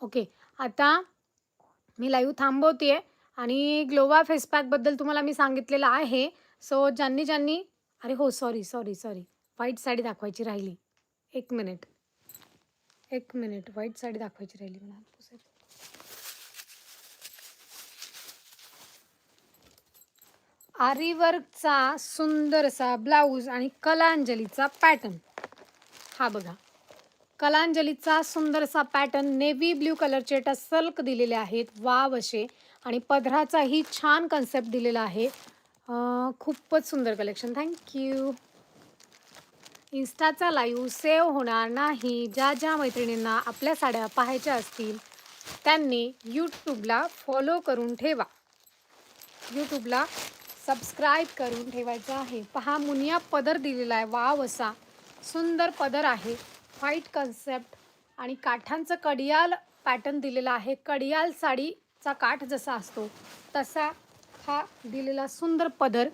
Okay. आता मी live थांबवते आणि ग्लोवा फेस पॅकबद्दल तुम्हाला मी सांगितलेलं आहे. सो ज्यांनी अरे हो, सॉरी. व्हाईट साडी दाखवायची राहिली. 1 मिनिट, 1 मिनिट. व्हाईट साडी दाखवायची राहिली मला. हात पुसायचा. आरी वर्कचा सुंदरसा ब्लाऊज आणि कलांजलीचा पॅटर्न. हा बघा. कलांजलीचा सुंदरसा पॅटर्न नेव्ही ब्ल्यू कलरचे टसल्क दिलेले आहेत. वाव असे आणि पदराचाही छान कन्सेप्ट दिलेला आहे. खूपच सुंदर कलेक्शन. Thank you. इन्स्टाचा लाईव्ह सेव्ह होणार नाही. ज्या मैत्रिणींना आपल्या साड्या पाहायच्या असतील त्यांनी यूट्यूबला फॉलो करून ठेवा. यूट्यूबला सबस्क्राईब करून ठेवायचं आहे. पहा, मुनिया पदर दिलेला आहे. वाव असा सुंदर पदर आहे. व्हाईट कन्सेप्ट आणि काठांचं कडियाल पॅटर्न दिलेला आहे. कडियाल साडीचा काठ जसा असतो तसा हा दिलेला सुंदर पदर